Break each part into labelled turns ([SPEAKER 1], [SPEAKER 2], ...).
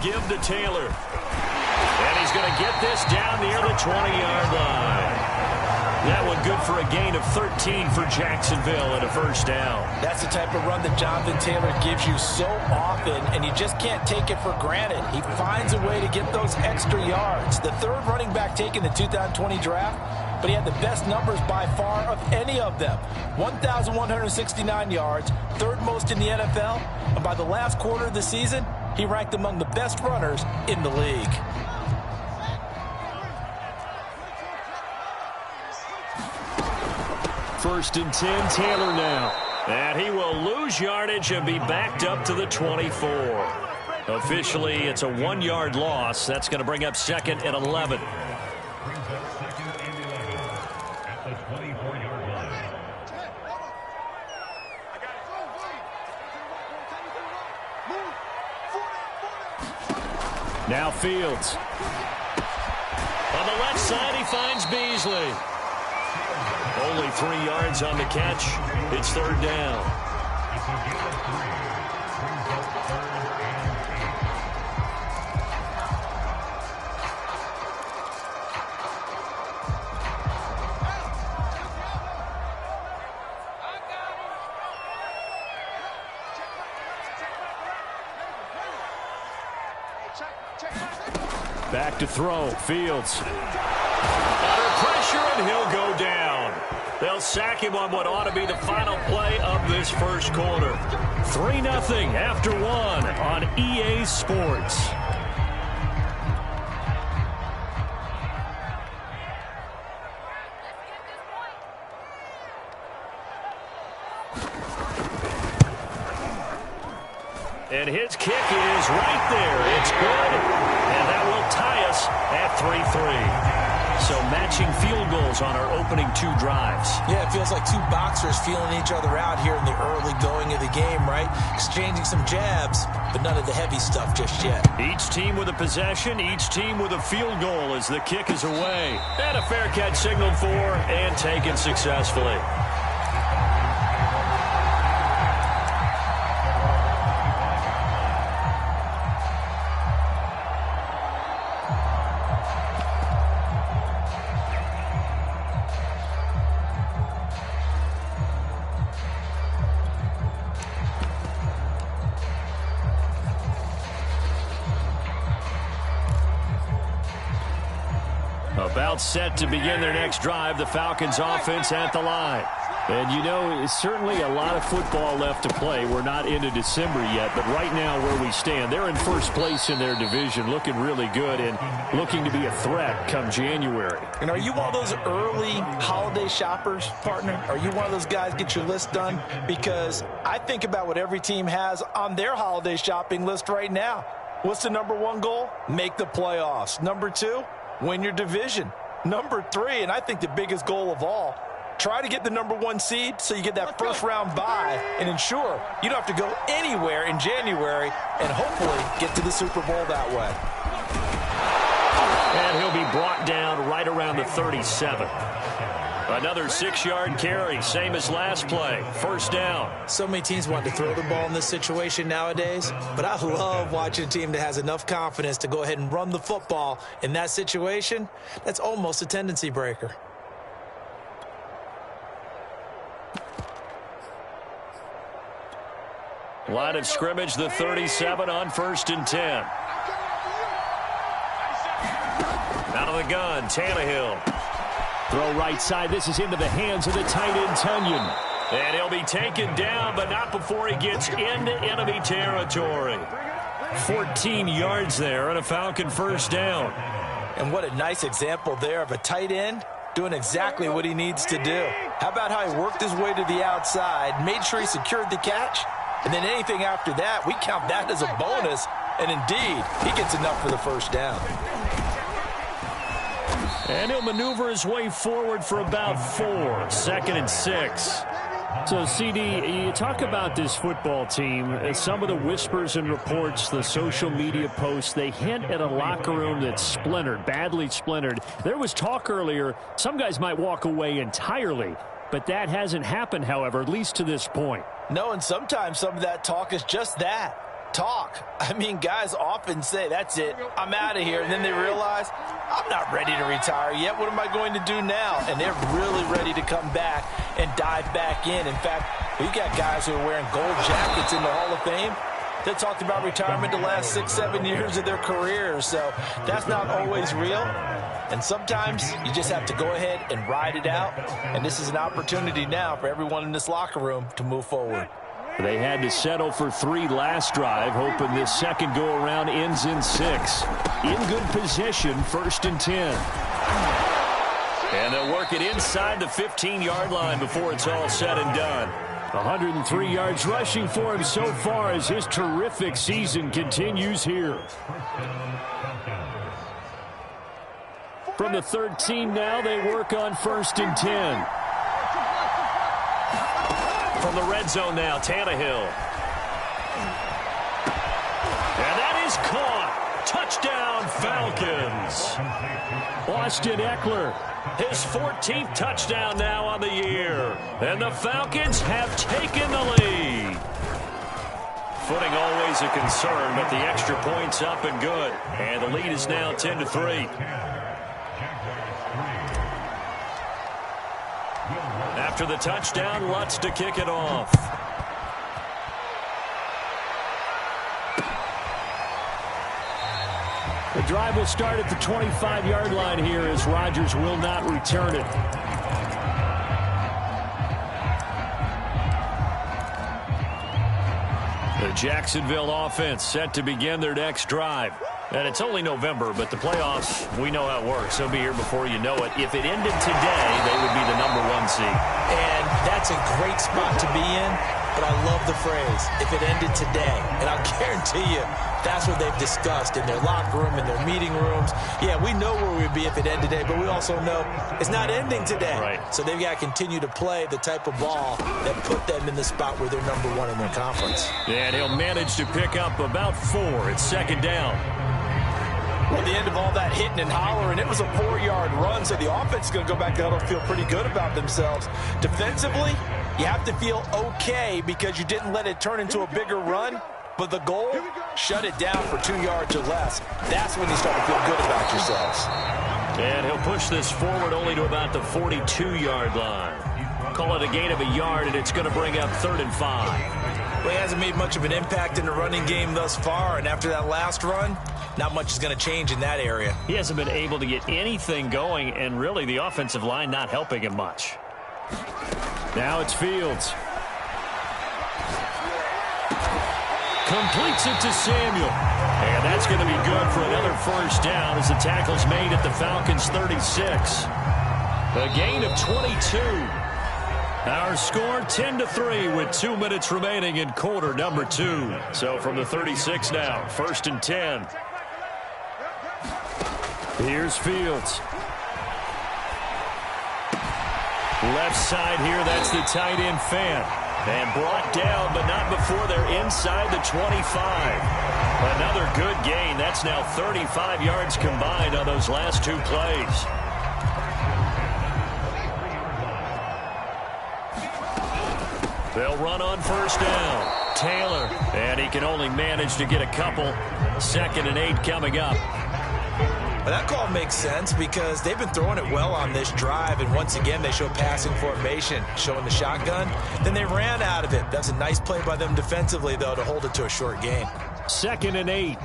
[SPEAKER 1] give to Taylor. And he's going to get this down near the 20-yard line. That one good for a gain of 13 for Jacksonville and a first down.
[SPEAKER 2] That's the type of run that Jonathan Taylor gives you so often, and you just can't take it for granted. He finds a way to get those extra yards. The third running back taken in the 2020 draft, but he had the best numbers by far of any of them. 1,169 yards, third most in the NFL, and by the last quarter of the season, he ranked among the best runners in the league.
[SPEAKER 1] First and 10, Taylor now. And he will lose yardage and be backed up to the 24. Officially, it's a 1-yard loss. That's going to bring up second and 11. Now Fields. On the left side, he finds Beasley. Only 3 yards on the catch. It's third down. Back to throw. Fields. Under pressure, and he'll go down. They'll sack him on what ought to be the final play of this first quarter. 3-0 after 1 on EA Sports. And his kick is right there. It's good. And that will tie us at 3-3. So matching field goals on our opening 2 drives.
[SPEAKER 2] Yeah, it feels like 2 boxers feeling each other out here in the early going of the game, right? Exchanging some jabs, but none of the heavy stuff just yet.
[SPEAKER 1] Each team with a possession, each team with a field goal as the kick is away. And a fair catch signaled for and taken successfully. About set to begin their next drive, the Falcons offense at the line. And you know, certainly a lot of football left to play. We're not into December yet, but right now where we stand, they're in first place in their division, looking really good and looking to be a threat come January.
[SPEAKER 2] And are you one of those early holiday shoppers, partner? Are you one of those guys get your list done? Because I think about what every team has on their holiday shopping list right now. What's the number 1 goal? Make the playoffs. Number 2, win your division. Number 3, and I think the biggest goal of all, try to get the number 1 seed so you get that first round bye and ensure you don't have to go anywhere in January and hopefully get to the Super Bowl that way.
[SPEAKER 1] And he'll be brought down right around the 37. Another 6-yard carry, same as last play. First down.
[SPEAKER 2] So many teams want to throw the ball in this situation nowadays, but I love watching a team that has enough confidence to go ahead and run the football in that situation. That's almost a tendency breaker.
[SPEAKER 1] Line of scrimmage, the 37 on 1st and 10. Out of the gun, Tannehill. Throw right side. This is into the hands of the tight end, Tunyon. And he'll be taken down, but not before he gets into enemy territory. 14 yards there and a Falcon first down.
[SPEAKER 2] And what a nice example there of a tight end doing exactly what he needs to do. How about how he worked his way to the outside, made sure he secured the catch, and then anything after that, we count that as a bonus. And indeed, he gets enough for the first down.
[SPEAKER 1] And he'll maneuver his way forward for about 4. 2nd and 6. So, CD, you talk about this football team. Some of the whispers and reports, the social media posts, they hint at a locker room that's splintered, badly splintered. There was talk earlier, some guys might walk away entirely. But that hasn't happened, however, at least to this point.
[SPEAKER 2] No, and sometimes some of that talk is just that. talk. I mean, guys often say, that's it, I'm out of here. And then they realize, I'm not ready to retire yet. What am I going to do now? And they're really ready to come back and dive back in. In fact, we got guys who are wearing gold jackets in the Hall of Fame that talked about retirement the last 6-7 years of their careers. So that's not always real. And sometimes you just have to go ahead and ride it out. And this is an opportunity now for everyone in this locker room to move forward.
[SPEAKER 1] They had to settle for 3 last drive, hoping this second go-around ends in 6. In good position, 1st and 10. And they'll work it inside the 15-yard line before it's all said and done. 103 yards rushing for him so far as his terrific season continues here. From the 13 now, they work on 1st and 10. From the red zone now, Tannehill. And that is caught. Touchdown, Falcons. Austin Eckler, his 14th touchdown now on the year. And the Falcons have taken the lead. Footing always a concern, but the extra point's up and good. And the lead is now 10-3. After the touchdown, Lutz to kick it off. The drive will start at the 25-yard line here as Rodgers will not return it. The Jacksonville offense set to begin their next drive. And it's only November, but the playoffs, we know how it works. They'll be here before you know it. If it ended today, they would be the #1 seed.
[SPEAKER 2] And that's a great spot to be in, but I love the phrase, if it ended today. And I'll guarantee you, that's what they've discussed in their locker room, in their meeting rooms. Yeah, we know where we'd be if it ended today, but we also know it's not ending today.
[SPEAKER 1] Right.
[SPEAKER 2] So they've got to continue to play the type of ball that put them in the spot where they're #1 in their conference.
[SPEAKER 1] And he'll manage to pick up about 4. It's 2nd down.
[SPEAKER 2] Well, at the end of all that hitting and hollering, it was a 4-yard run, so the offense is going to go back down and feel pretty good about themselves. Defensively, you have to feel okay because you didn't let it turn into a bigger run, but the goal, shut it down for 2 yards or less. That's when you start to feel good about yourselves.
[SPEAKER 1] And he'll push this forward only to about the 42-yard line. Call it a gain of a yard, and it's going to bring up 3rd and 5.
[SPEAKER 2] Well, he hasn't made much of an impact in the running game thus far, and after that last run, not much is going to change in that area.
[SPEAKER 1] He hasn't been able to get anything going, and really the offensive line not helping him much. Now it's Fields. Completes it to Samuel. And that's going to be good for another 1st down as the tackle's made at the Falcons' 36. A gain of 22. Our score 10-3 with 2 minutes remaining in quarter number 2. So from the 36 now, 1st and 10. Here's Fields. Left side here, that's the tight end Fant. And brought down, but not before they're inside the 25. Another good gain. That's now 35 yards combined on those last 2 plays. They'll run on 1st down. Taylor, and he can only manage to get a couple. 2nd and 8 coming up.
[SPEAKER 2] But that call makes sense because they've been throwing it well on this drive, and once again they show passing formation, showing the shotgun. Then they ran out of it. That's a nice play by them defensively, though, to hold it to a short gain.
[SPEAKER 1] 2nd and 8.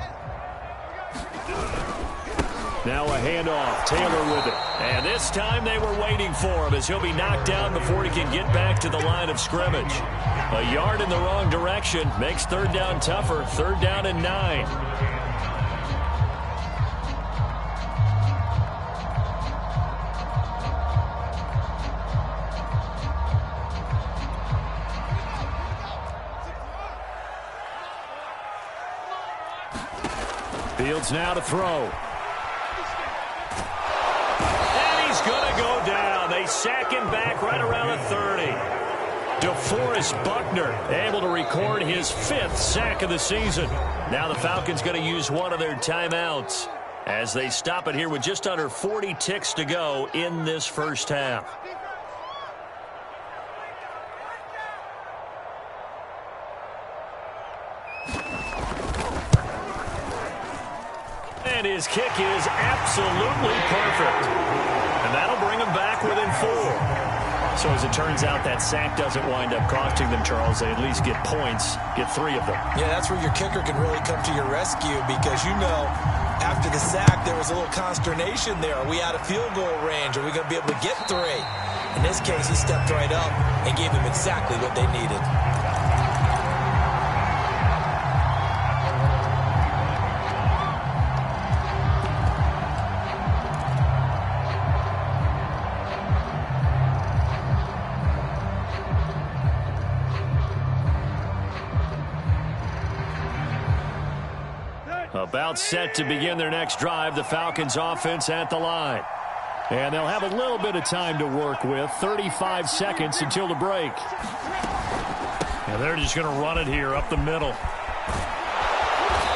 [SPEAKER 1] Now a handoff. Taylor with it. And this time they were waiting for him as he'll be knocked down before he can get back to the line of scrimmage. A yard in the wrong direction makes 3rd down tougher. 3rd down and 9. Fields now to throw. And he's going to go down. They sack him back right around the 30. DeForest Buckner able to record his 5th sack of the season. Now the Falcons going to use one of their timeouts as they stop it here with just under 40 ticks to go in this 1st half. his kick is absolutely perfect. And that'll bring him back within 4. So as it turns out, that sack doesn't wind up costing them, Charles. They at least get points, get 3 of them.
[SPEAKER 2] Yeah, that's where your kicker can really come to your rescue because, you know, after the sack, there was a little consternation there. Are we out of field goal range? Are we going to be able to get 3? In this case, he stepped right up and gave them exactly what they needed.
[SPEAKER 1] About set to begin their next drive, the Falcons offense at the line. And they'll have a little bit of time to work with, 35 seconds until the break. And they're just going to run it here up the middle.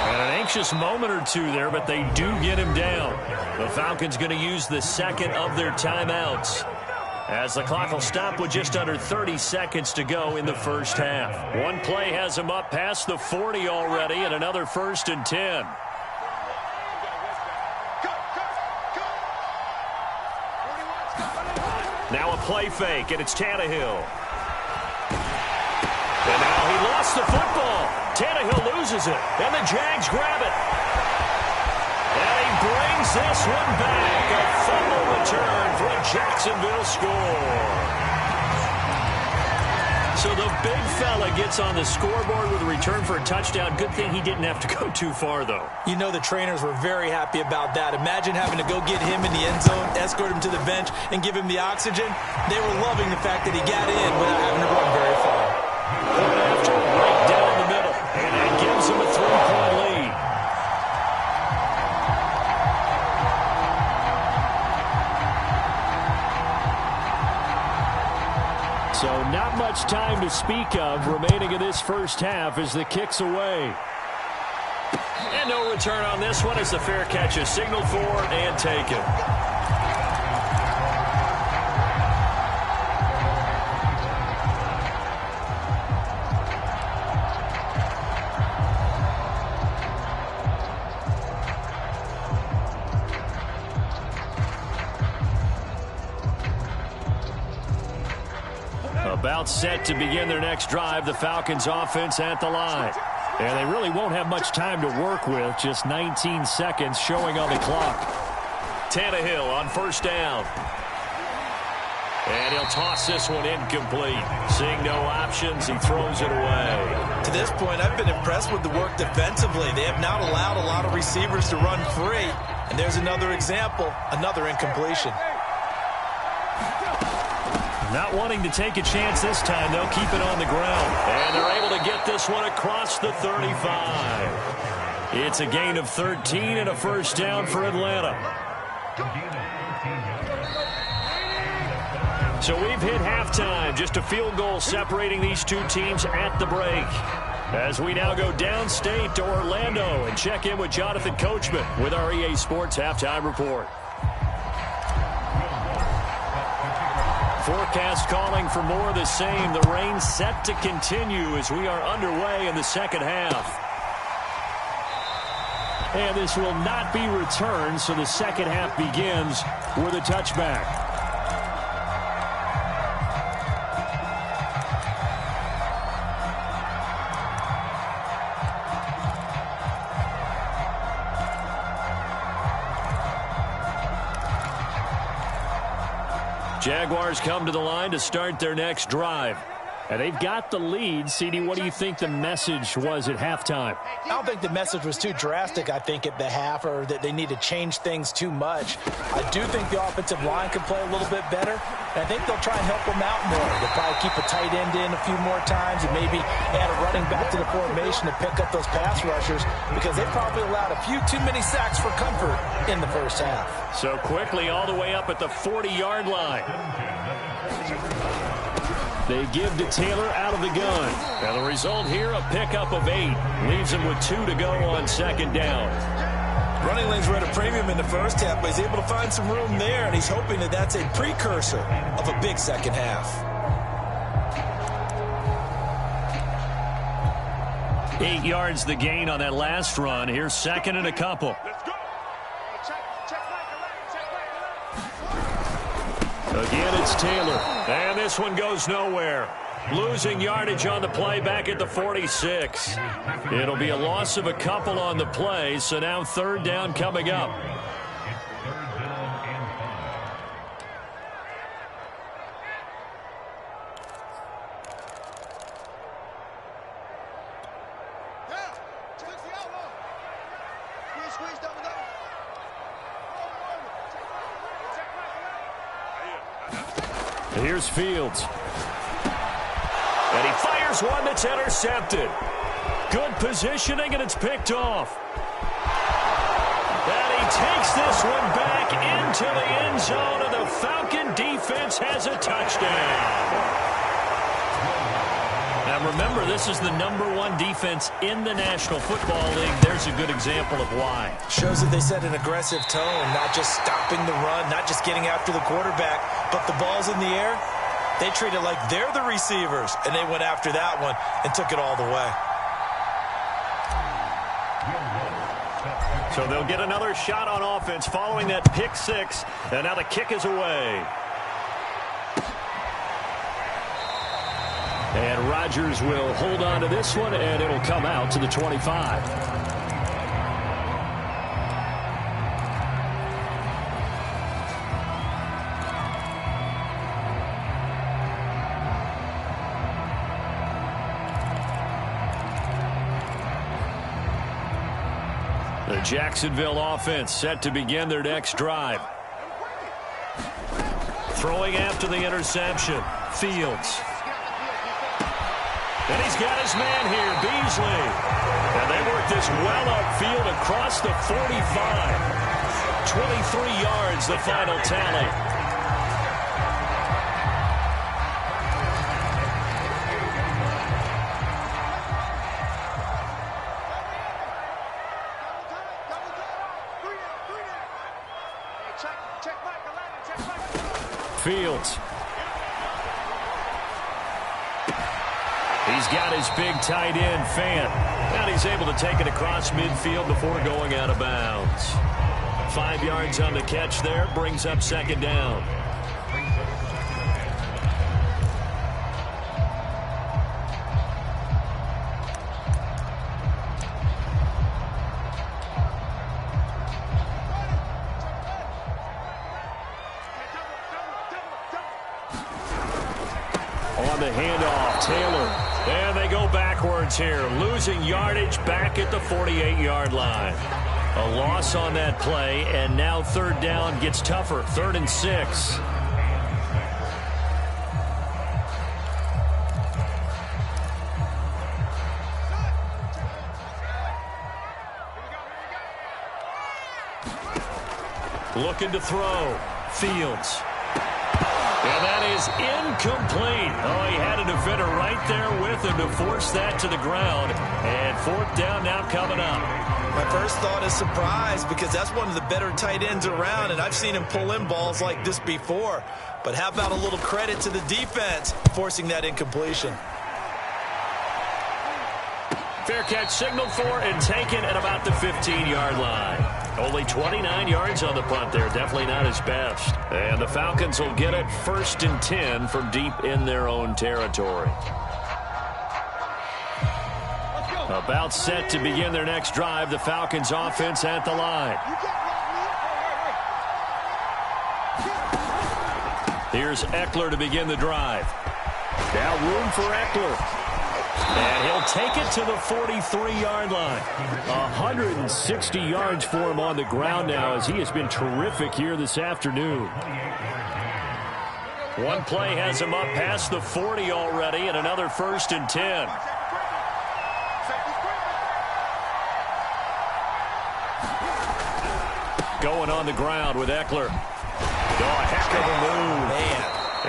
[SPEAKER 1] And an anxious moment or two there, but they do get him down. The Falcons going to use the second of their timeouts, as the clock will stop with just under 30 seconds to go in the first half. One play has him up past the 40 already, and another 1st and 10. Now a play fake, and it's Tannehill. And now he lost the football. Tannehill loses it, and the Jags grab it. And he brings this one back. A fumble return for a Jacksonville score. So the big fella gets on the scoreboard with a return for a touchdown. Good thing he didn't have to go too far, though.
[SPEAKER 2] You know the trainers were very happy about that. Imagine having to go get him in the end zone, escort him to the bench, and give him the oxygen. They were loving the fact that he got in without having to run very far.
[SPEAKER 1] After right down the middle, and that gives him a 3-point lead. So not much time to speak of remaining in this first half as the kick's away. And no return on this one as the fair catch is signaled for and taken. About set to begin their next drive, the Falcons offense at the line. And they really won't have much time to work with, just 19 seconds showing on the clock. Tannehill on 1st down. And he'll toss this one incomplete. Seeing no options, he throws it away.
[SPEAKER 2] To this point, I've been impressed with the work defensively. They have not allowed a lot of receivers to run free. And there's another example, another incompletion.
[SPEAKER 1] Not wanting to take a chance this time, they'll keep it on the ground. And they're able to get this one across the 35. It's a gain of 13 and a 1st down for Atlanta. So we've hit halftime, just a field goal separating these two teams at the break. As we now go downstate to Orlando and check in with Jonathan Coachman with our EA Sports Halftime Report. Forecast calling for more of the same. The rain set to continue as we are underway in the second half. And this will not be returned, so the second half begins with a touchback. Jaguars come to the line to start their next drive. And they've got the lead. CD, what do you think the message was at halftime?
[SPEAKER 2] I don't think the message was too drastic, I think, at the half, or that they need to change things too much. I do think the offensive line can play a little bit better, and I think they'll try and help them out more. They'll probably keep a tight end in a few more times and maybe add a running back to the formation to pick up those pass rushers, because they probably allowed a few too many sacks for comfort in the first half.
[SPEAKER 1] So quickly all the way up at the 40-yard line. They give to Taylor out of the gun. And the result here, a pickup of 8. Leaves him with 2 to go on 2nd down.
[SPEAKER 2] Running lanes were at a premium in the first half, but he's able to find some room there, and he's hoping that that's a precursor of a big second half.
[SPEAKER 1] 8 yards the gain on that last run. Here's 2nd and a couple. Again, it's Taylor. And this one goes nowhere. Losing yardage on the play back at the 46. It'll be a loss of a couple on the play, so now third down coming up. Here's Fields. And he fires one that's intercepted. Good positioning, and it's picked off. And he takes this one back into the end zone, and the Falcon defense has a touchdown. Now remember, this is the #1 defense in the National Football League. There's a good example of why.
[SPEAKER 2] Shows that they set an aggressive tone, not just stopping the run, not just getting after the quarterback, but the ball's in the air. They treat it like they're the receivers, and they went after that one and took it all the way.
[SPEAKER 1] So they'll get another shot on offense following that pick six, and now the kick is away. And Rodgers will hold on to this one, and it'll come out to the 25. The Jacksonville offense set to begin their next drive. Throwing after the interception, Fields. And he's got his man here, Beasley. And they work this well upfield across the 45. 23 yards, the final tally. Fields. He's got his big tight end, Fant. And he's able to take it across midfield before going out of bounds. 5 yards on the catch there, brings up second down. On the handoff, Taylor. And they go backwards here, losing yardage back at the 48-yard line. A loss on that play, and now third down gets tougher. 3rd and 6. Looking to throw. Fields. And that is incomplete. Oh, he had a defender right there with him to force that to the ground. And 4th down now coming up.
[SPEAKER 2] My first thought is surprise, because that's one of the better tight ends around, and I've seen him pull in balls like this before. But how about a little credit to the defense forcing that incompletion?
[SPEAKER 1] Fair catch signaled for and taken at about the 15-yard line. Only 29 yards on the punt there. Definitely not his best. And the Falcons will get it 1st and 10 from deep in their own territory. About set to begin their next drive. The Falcons offense at the line. Here's Eckler to begin the drive. Now room for Eckler. And he'll take it to the 43-yard line. 160 yards for him on the ground now, as he has been terrific here this afternoon. One play has him up past the 40 already, and another 1st and 10. Going on the ground with Eckler. Oh, a heck of a move.
[SPEAKER 2] Man.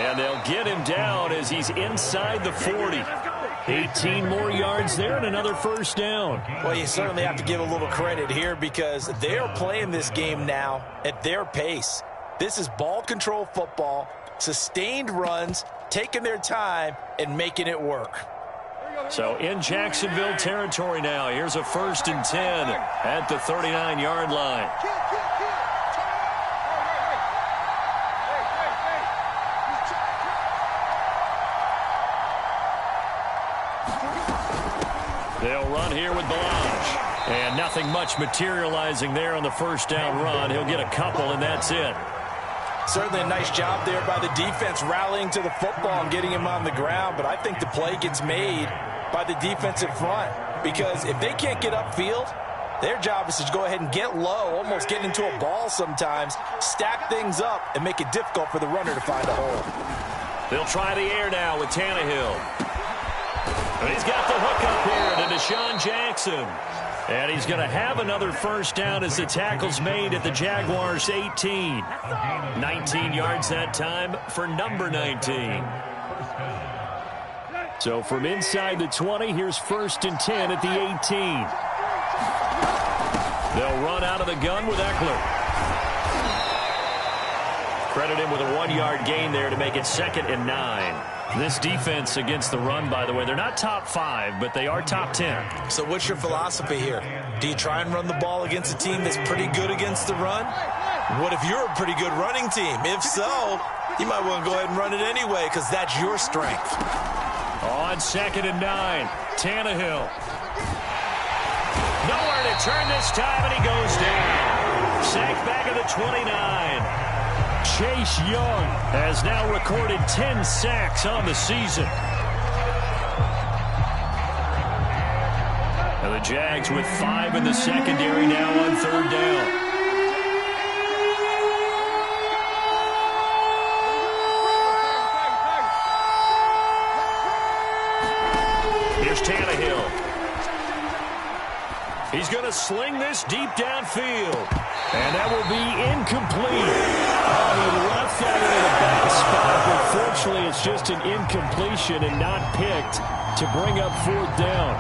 [SPEAKER 1] And they'll get him down as he's inside the 40. 18 more yards there and another 1st down.
[SPEAKER 2] Well, you certainly have to give a little credit here, because they're playing this game now at their pace. This is ball control football, sustained runs, taking their time and making it work.
[SPEAKER 1] So in Jacksonville territory now. Here's a 1st and 10 at the 39-yard line. They'll run here with Blanche. And nothing much materializing there on the first down run. He'll get a couple, and that's it.
[SPEAKER 2] Certainly a nice job there by the defense rallying to the football and getting him on the ground. But I think the play gets made by the defensive front. Because if they can't get upfield, their job is to go ahead and get low, almost get into a ball sometimes, stack things up, and make it difficult for the runner to find a hole.
[SPEAKER 1] They'll try the air now with Tannehill. And he's got the hook up here to Deshaun Jackson. And he's going to have another first down as the tackle's made at the Jaguars' 18. 19 yards that time for number 19. So from inside the 20, here's 1st and 10 at the 18. They'll run out of the gun with Eckler. Credit him with a 1-yard gain there to make it 2nd and 9. This defense against the run, by the way, they're not top 5, but they are top 10.
[SPEAKER 2] So what's your philosophy here? Do you try and run the ball against a team that's pretty good against the run? What if you're a pretty good running team? If so, you might want to go ahead and run it anyway because that's your strength.
[SPEAKER 1] On 2nd and 9, Tannehill. Nowhere to turn this time, and he goes down. Sacked back at the 29. Chase Young has now recorded 10 sacks on the season. And the Jags with 5 in the secondary now on 3rd down. Here's Tannehill. He's going to sling this deep downfield. And that will be incomplete. Oh, he left that in the back spot, but fortunately it's just an incompletion and not picked to bring up 4th down.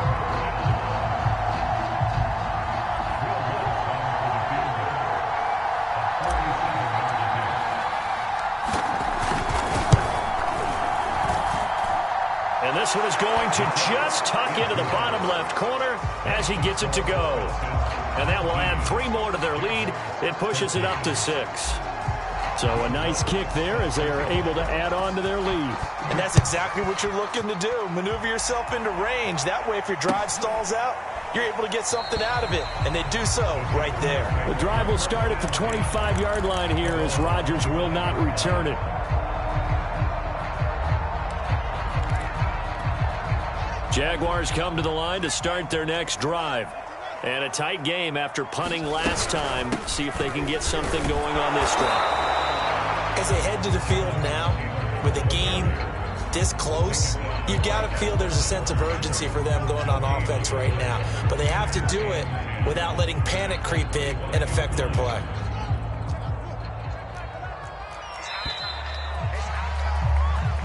[SPEAKER 1] And this one is going to just tuck into the bottom left corner as he gets it to go. And that will add 3 more to their lead. It pushes it up to 6. So a nice kick there as they are able to add on to their lead.
[SPEAKER 2] And that's exactly what you're looking to do. Maneuver yourself into range. That way, if your drive stalls out, you're able to get something out of it. And they do so right there.
[SPEAKER 1] The drive will start at the 25-yard line here as Rodgers will not return it. Jaguars come to the line to start their next drive. And a tight game after punting last time. See if they can get something going on this drive.
[SPEAKER 2] As they head to the field now, with a game this close, you've got to feel there's a sense of urgency for them going on offense right now. But they have to do it without letting panic creep in and affect their play.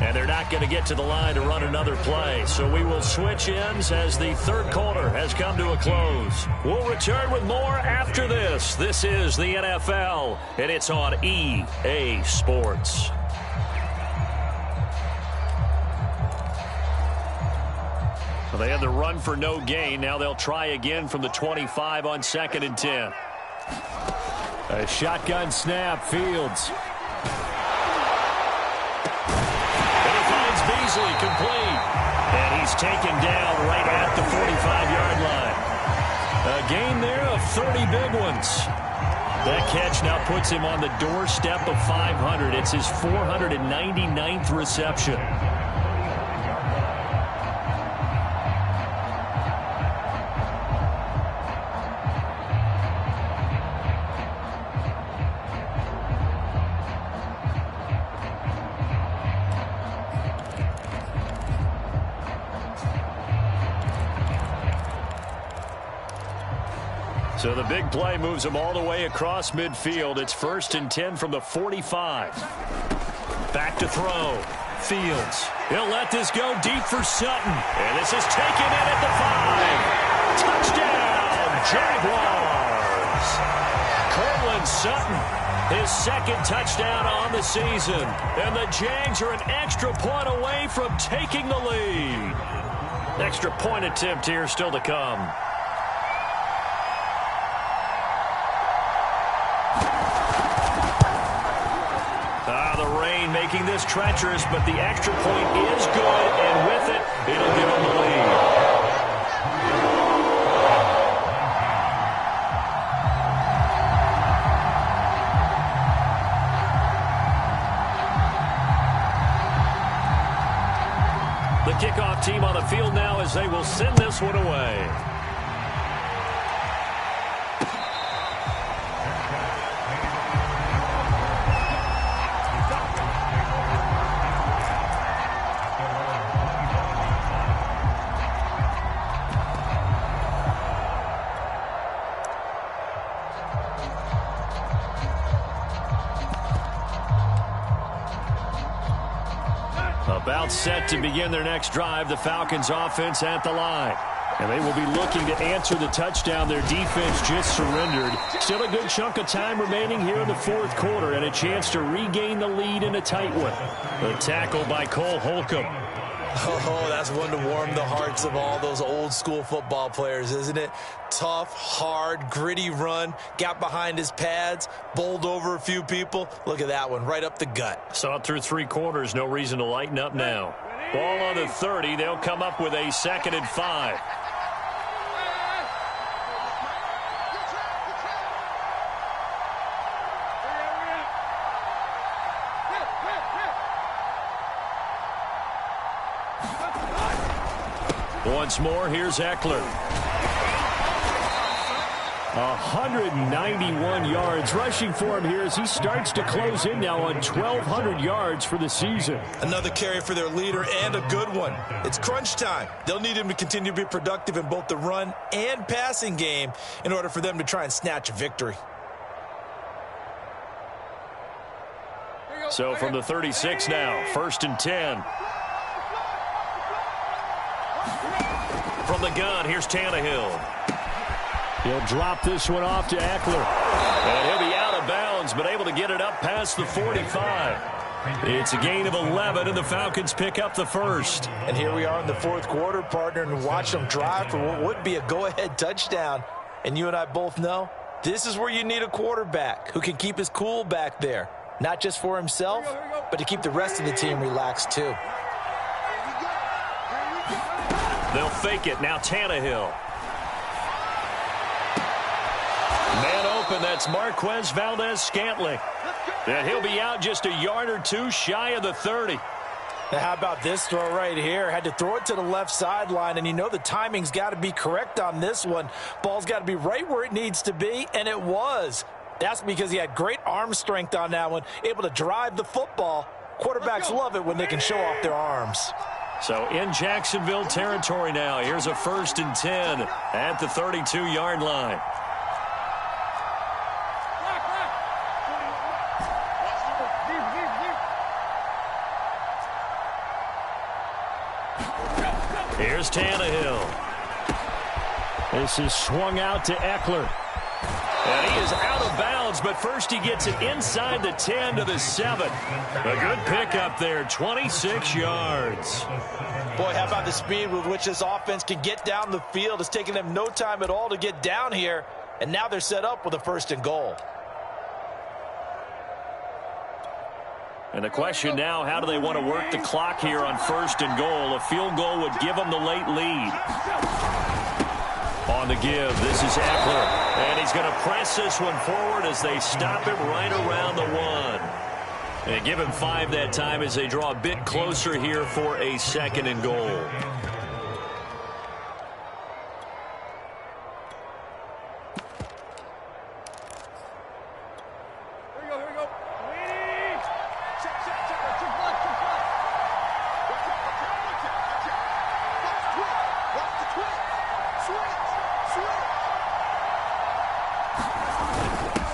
[SPEAKER 1] And they're not going to get to the line to run another play. So we will switch ends as the 3rd quarter has come to a close. We'll return with more after this. This is the NFL, and it's on EA Sports. Well, they had the run for no gain. Now they'll try again from the 25 on 2nd and 10. A shotgun snap, Fields. Beasley complete. And he's taken down right at the 45-yard line. A gain there of 30 big ones. That catch now puts him on the doorstep of 500. It's his 499th reception. So the big play moves him all the way across midfield. It's 1st and 10 from the 45. Back to throw. Fields. He'll let this go deep for Sutton. And this is taken in at the 5. Touchdown, Jaguars. Courtland Sutton, his 2nd touchdown on the season. And the Jags are an extra point away from taking the lead. Extra point attempt here still to come. Making this treacherous, but the extra point is good, and with it, it'll give them the lead. The kickoff team on the field now as they will send this one away. About set to begin their next drive, the Falcons offense at the line. And they will be looking to answer the touchdown their defense just surrendered. Still a good chunk of time remaining here in the fourth quarter and a chance to regain the lead in a tight one. The tackle by Cole Holcomb.
[SPEAKER 2] Oh, that's one to warm the hearts of all those old school football players, isn't it? Tough, hard, gritty run, got behind his pads, bowled over a few people. Look at that one, right up the gut.
[SPEAKER 1] Saw it through 3 quarters, no reason to lighten up now. Ball on the 30, they'll come up with a 2nd and 5. Once more, here's Eckler. 191 yards rushing for him here as he starts to close in now on 1,200 yards for the season.
[SPEAKER 2] Another carry for their leader and a good one. It's crunch time. They'll need him to continue to be productive in both the run and passing game in order for them to try and snatch a victory.
[SPEAKER 1] So from the 36 now, 1st and 10. From the gun, here's Tannehill. He'll drop this one off to Eckler. And he'll be out of bounds, but able to get it up past the 45. It's a gain of 11, and the Falcons pick up the first.
[SPEAKER 2] And here we are in the fourth quarter, partner, and watch them drive for what would be a go-ahead touchdown. And you and I both know this is where you need a quarterback who can keep his cool back there. Not just for himself, but to keep the rest of the team relaxed too.
[SPEAKER 1] They'll fake it. Now Tannehill. Man open. That's Marquez Valdes-Scantling. And he'll be out just a yard or two shy of the 30.
[SPEAKER 2] Now how about this throw right here? Had to throw it to the left sideline, and you know the timing's got to be correct on this one. Ball's got to be right where it needs to be, and it was. That's because he had great arm strength on that one, able to drive the football. Quarterbacks love it when they can show off their arms.
[SPEAKER 1] So in Jacksonville territory now. Here's a 1st and 10 at the 32-yard line. Here's Tannehill. This is swung out to Eckler. And he is out of bounds, but first he gets it inside the 10 to the 7. A good pickup there, 26 yards.
[SPEAKER 2] Boy, how about the speed with which this offense can get down the field? It's taking them no time at all to get down here, and now they're set up with a 1st and goal.
[SPEAKER 1] And the question now, how do they want to work the clock here on 1st and goal? A field goal would give them the late lead. On the give, this is Eckler. And he's going to press this one forward as they stop him right around the 1. And give him 5 that time as they draw a bit closer here for a 2nd and goal.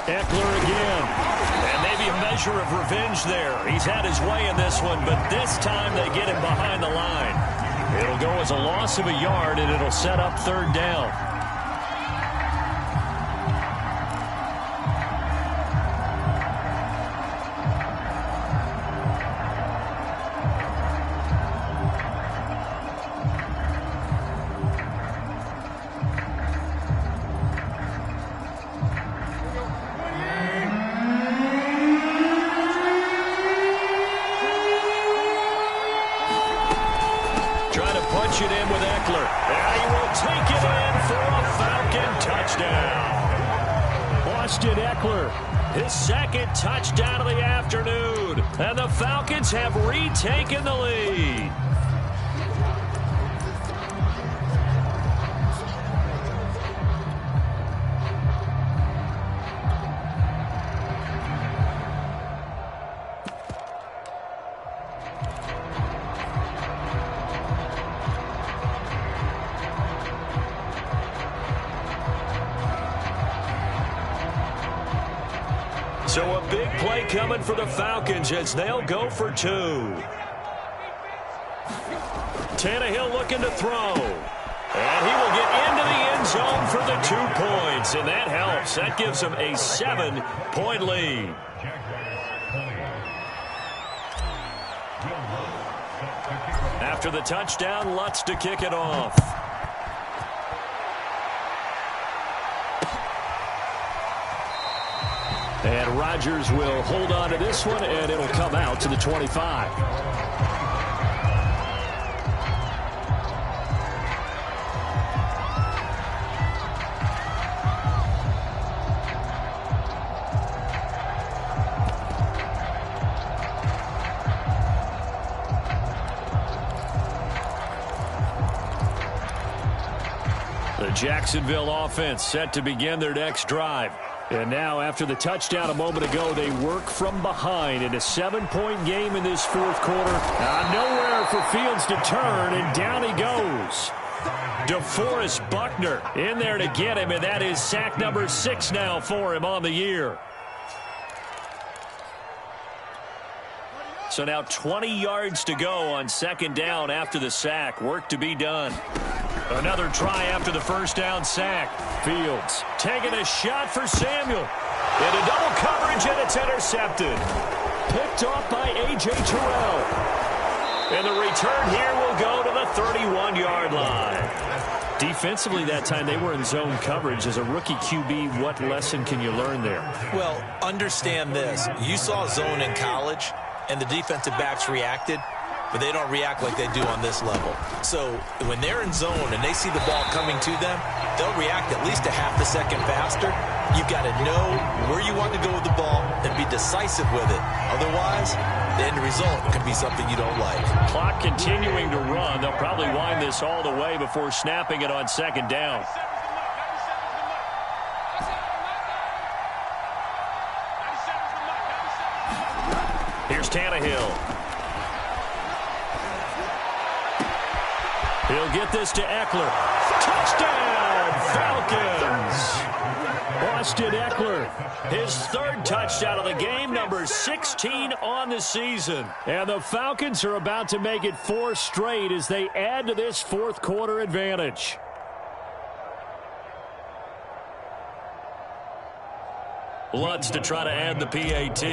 [SPEAKER 1] Eckler again. And maybe a measure of revenge there. He's had his way in this one, but this time they get him behind the line. It'll go as a loss of a yard, and it'll set up 3rd down. Punch it in with Eckler. And he will take it in for a Falcon touchdown. Austin Eckler, his 2nd touchdown of the afternoon. And the Falcons have retaken the lead. So a big play coming for the Falcons as they'll go for 2. Tannehill looking to throw. And he will get into the end zone for the 2 points. And that helps. That gives them a 7-point lead. After the touchdown, Lutz to kick it off. And Rodgers will hold on to this one, and it'll come out to the 25. The Jacksonville offense set to begin their next drive. And now, after the touchdown a moment ago, they work from behind in a 7-point game in this fourth quarter. Nowhere for Fields to turn, and down he goes. DeForest Buckner in there to get him, and that is sack number 6 now for him on the year. So now 20 yards to go on second down after the sack. Work to be done. Another try after the first down sack. Fields taking a shot for Samuel. Into double coverage, and it's intercepted. Picked off by A.J. Terrell. And the return here will go to the 31-yard line. Defensively that time, they were in zone coverage. As a rookie QB, what lesson can you learn there?
[SPEAKER 2] Well, understand this. You saw zone in college, and the defensive backs reacted, but they don't react like they do on this level. So when they're in zone and they see the ball coming to them, they'll react at least a half a second faster. You've got to know where you want to go with the ball and be decisive with it. Otherwise, the end result could be something you don't like.
[SPEAKER 1] Clock continuing to run. They'll probably wind this all the way before snapping it on second down. Here's Tannehill. He'll get this to Eckler. Touchdown, Falcons! Austin Eckler, his 3rd touchdown of the game, number 16 on the season. And the Falcons are about to make it 4 straight as they add to this fourth quarter advantage. Lutz to try to add the PAT.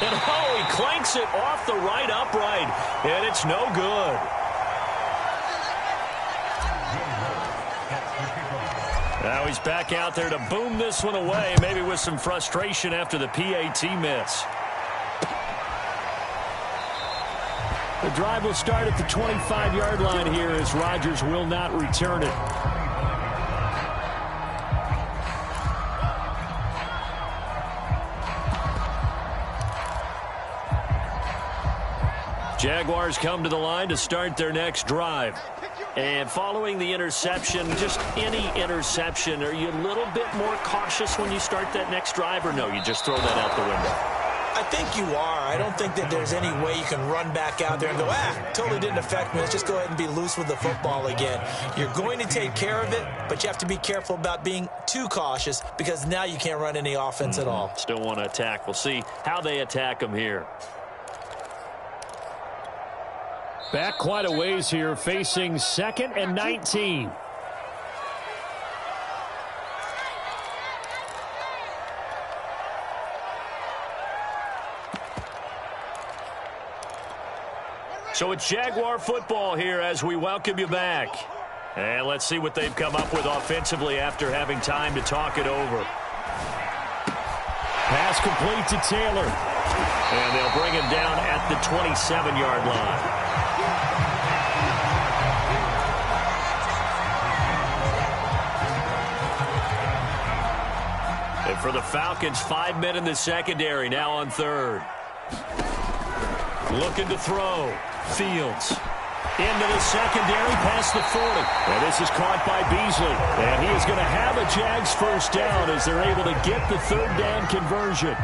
[SPEAKER 1] And he clanks it off the right upright, and it's no good. Now he's back out there to boom this one away, maybe with some frustration after the PAT miss. The drive will start at the 25-yard line here as Rodgers will not return it. Jaguars come to the line to start their next drive. And following the interception, just any interception, are you a little bit more cautious when you start that next drive, or no, you just throw that out the window?
[SPEAKER 2] I think you are. I don't think that there's any way you can run back out there and go, totally didn't affect me. Let's just go ahead and be loose with the football again. You're going to take care of it, but you have to be careful about being too cautious because now you can't run any offense at all.
[SPEAKER 1] Still want to attack. We'll see how they attack them here. Back quite a ways here, facing 2nd and 19. So it's Jaguar football here as we welcome you back. And let's see what they've come up with offensively after having time to talk it over. Pass complete to Taylor. And they'll bring him down at the 27-yard line. And for the Falcons, 5 men in the secondary, now on 3rd. Looking to throw. Fields. Into the secondary, past the 40. And this is caught by Beasley. And he is going to have a Jags first down as they're able to get the 3rd down conversion.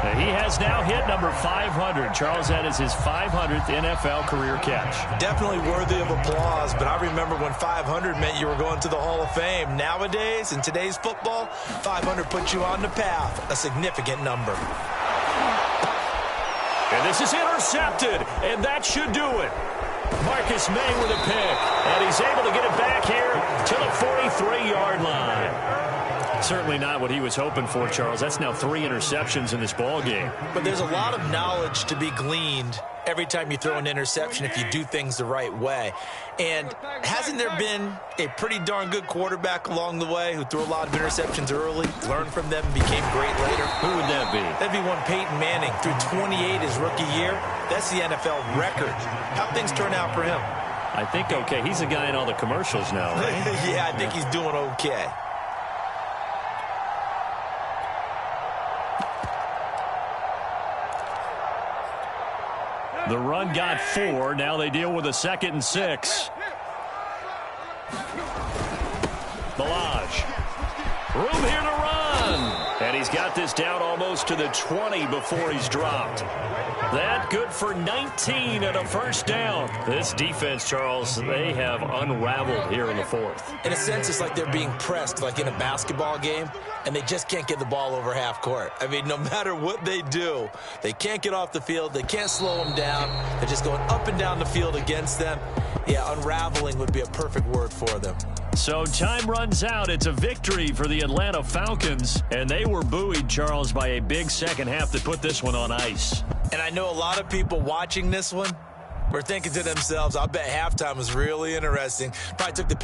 [SPEAKER 1] He has now hit number 500. Charles, that is his 500th NFL career catch.
[SPEAKER 2] Definitely worthy of applause, but I remember when 500 meant you were going to the Hall of Fame. Nowadays, in today's football, 500 puts you on the path, a significant number.
[SPEAKER 1] And this is intercepted, and that should do it. Marcus May with a pick, and he's able to get it back here to the 43-yard line. Certainly not what he was hoping for, Charles. That's now 3 interceptions in this ball game.
[SPEAKER 2] But there's a lot of knowledge to be gleaned every time you throw an interception if you do things the right way. And hasn't there been a pretty darn good quarterback along the way who threw a lot of interceptions early, learned from them, and became great later?
[SPEAKER 1] Who would that be?
[SPEAKER 2] That'd be one Peyton Manning. Threw 28 his rookie year. That's the NFL record. How'd things turn out for him?
[SPEAKER 1] I think okay. He's a guy in all the commercials now, right?
[SPEAKER 2] Yeah, I think he's doing okay.
[SPEAKER 1] The run got 4. Now they deal with a 2nd and 6. Balaj. Room here to run. And he's got this down almost to the 20 before he's dropped. That good for 19 and a first down. This defense, Charles, they have unraveled here in the 4th.
[SPEAKER 2] In a sense, it's like they're being pressed like in a basketball game, and they just can't get the ball over half court. I mean, no matter what they do, they can't get off the field. They can't slow them down. They're just going up and down the field against them. Yeah, unraveling would be a perfect word for them.
[SPEAKER 1] So time runs out. It's a victory for the Atlanta Falcons, and they were buoyed, Charles, by a big second half that put this one on ice.
[SPEAKER 2] And I know a lot of people watching this one were thinking to themselves, I bet halftime was really interesting. Probably took the